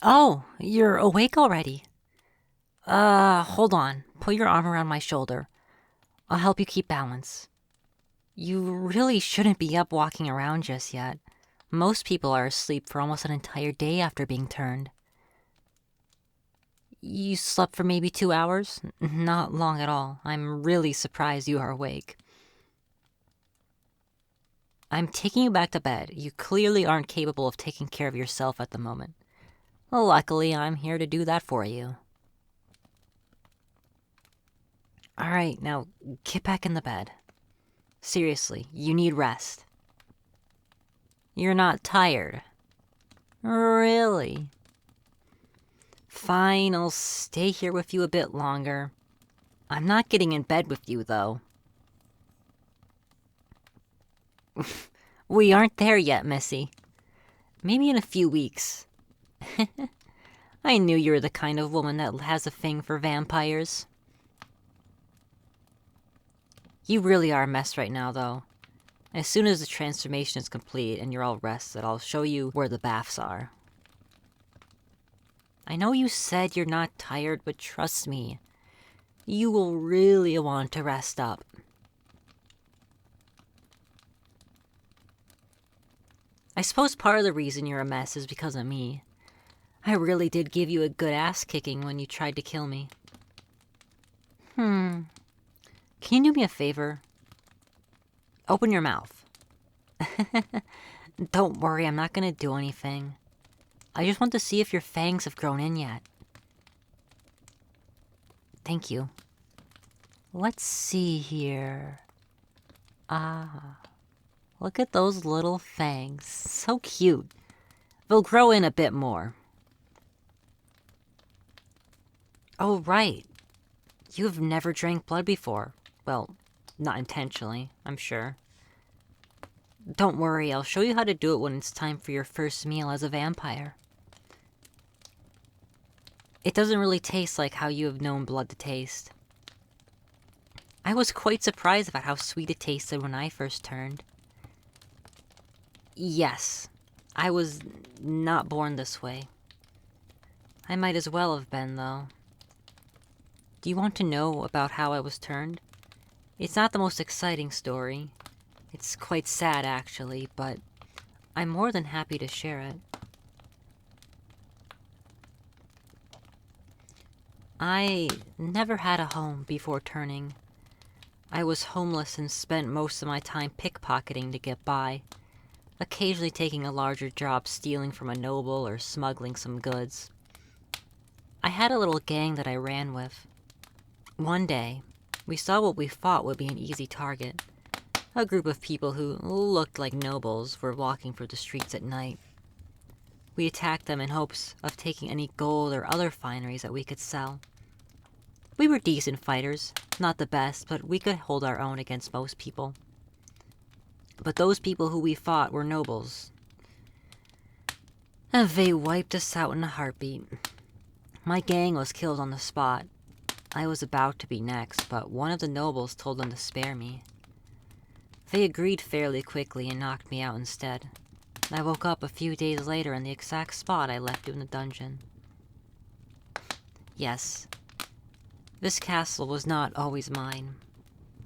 Oh, you're awake already. Hold on. Put your arm around my shoulder. I'll help you keep balance. You really shouldn't be up walking around just yet. Most people are asleep for almost an entire day after being turned. You slept for maybe 2 hours? Not long at all. I'm really surprised you are awake. I'm taking you back to bed. You clearly aren't capable of taking care of yourself at the moment. Well, luckily, I'm here to do that for you. Alright, now get back in the bed. Seriously, you need rest. You're not tired. Really? Fine, I'll stay here with you a bit longer. I'm not getting in bed with you, though. We aren't there yet, Missy. Maybe in a few weeks. I knew you were the kind of woman that has a thing for vampires. You really are a mess right now, though. As soon as the transformation is complete and you're all rested, I'll show you where the baths are. I know you said you're not tired, but trust me, you will really want to rest up. I suppose part of the reason you're a mess is because of me. I really did give you a good ass kicking when you tried to kill me. Can you do me a favor? Open your mouth. Don't worry, I'm not gonna do anything. I just want to see if your fangs have grown in yet. Thank you. Let's see here. Look at those little fangs. So cute. They'll grow in a bit more. Oh, right. You've never drank blood before. Well, not intentionally, I'm sure. Don't worry, I'll show you how to do it when it's time for your first meal as a vampire. It doesn't really taste like how you have known blood to taste. I was quite surprised about how sweet it tasted when I first turned. Yes, I was not born this way. I might as well have been, though. Do you want to know about how I was turned? It's not the most exciting story. It's quite sad, actually, but I'm more than happy to share it. I never had a home before turning. I was homeless and spent most of my time pickpocketing to get by, occasionally taking a larger job stealing from a noble or smuggling some goods. I had a little gang that I ran with. One day, we saw what we thought would be an easy target. A group of people who looked like nobles were walking through the streets at night. We attacked them in hopes of taking any gold or other fineries that we could sell. We were decent fighters, not the best, but we could hold our own against most people. But those people who we fought were nobles. And they wiped us out in a heartbeat. My gang was killed on the spot. I was about to be next, but one of the nobles told them to spare me. They agreed fairly quickly and knocked me out instead. I woke up a few days later in the exact spot I left you in the dungeon. Yes, this castle was not always mine.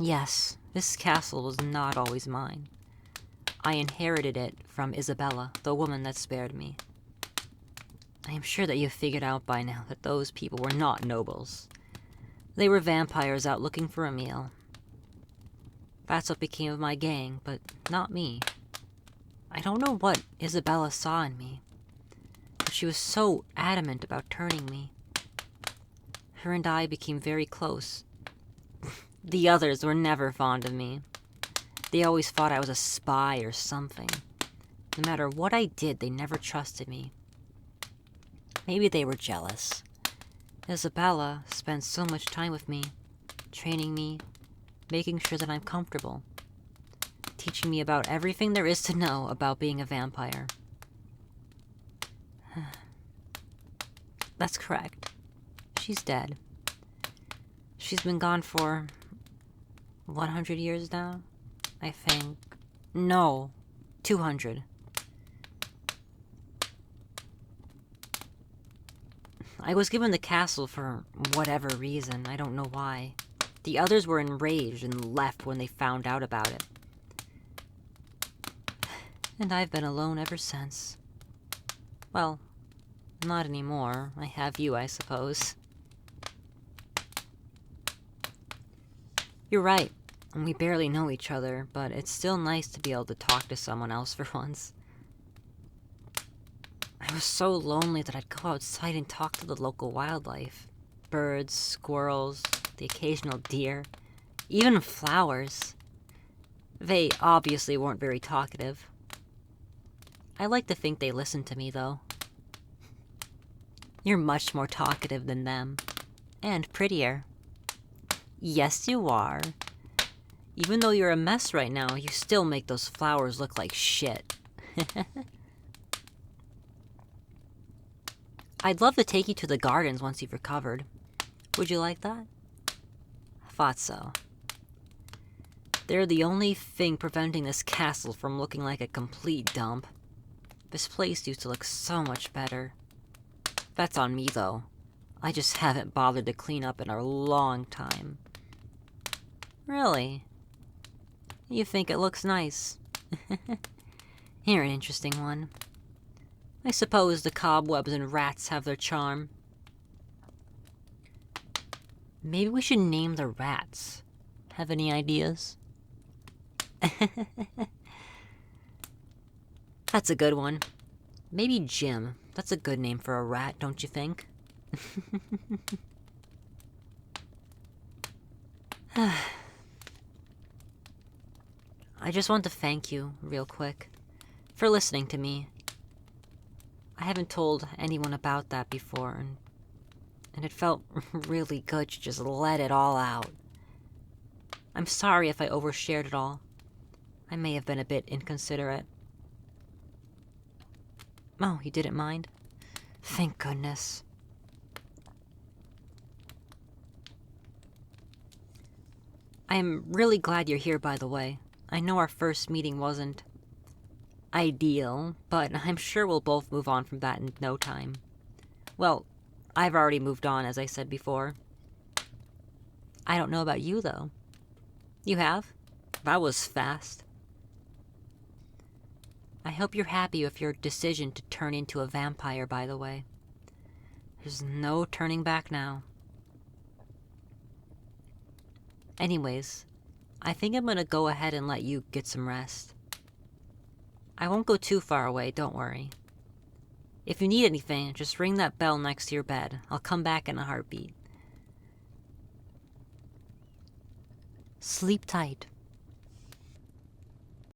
Yes, this castle was not always mine. I inherited it from Isabella, the woman that spared me. I am sure that you've figured out by now that those people were not nobles. They were vampires out looking for a meal. That's what became of my gang, but not me. I don't know what Isabella saw in me, but she was so adamant about turning me. Her and I became very close. The others were never fond of me. They always thought I was a spy or something. No matter what I did, they never trusted me. Maybe they were jealous. Isabella spent so much time with me, training me, making sure that I'm comfortable, teaching me about everything there is to know about being a vampire. That's correct. She's dead. She's been gone for 100 years now, I think. No, 200. I was given the castle for whatever reason. I don't know why. The others were enraged and left when they found out about it. And I've been alone ever since. Well, not anymore. I have you, I suppose. You're right. We barely know each other, but it's still nice to be able to talk to someone else for once. I was so lonely that I'd go outside and talk to the local wildlife. Birds, squirrels, the occasional deer, even flowers. They obviously weren't very talkative. I like to think they listened to me, though. You're much more talkative than them. And prettier. Yes, you are. Even though you're a mess right now, you still make those flowers look like shit. I'd love to take you to the gardens once you've recovered. Would you like that? Thought so. They're the only thing preventing this castle from looking like a complete dump. This place used to look so much better. That's on me, though. I just haven't bothered to clean up in a long time. Really? You think it looks nice? You're an interesting one. I suppose the cobwebs and rats have their charm. Maybe we should name the rats. Have any ideas? That's a good one. Maybe Jim. That's a good name for a rat, don't you think? I just want to thank you, real quick, for listening to me. I haven't told anyone about that before, and it felt really good to just let it all out. I'm sorry if I overshared it all. I may have been a bit inconsiderate. Oh, you didn't mind? Thank goodness. I am really glad you're here, by the way. I know our first meeting wasn't ideal, but I'm sure we'll both move on from that in no time. Well, I've already moved on, as I said before. I don't know about you, though. You have? That was fast. I hope you're happy with your decision to turn into a vampire, by the way. There's no turning back now. Anyways, I think I'm gonna go ahead and let you get some rest. I won't go too far away, don't worry. If you need anything, just ring that bell next to your bed. I'll come back in a heartbeat. Sleep tight.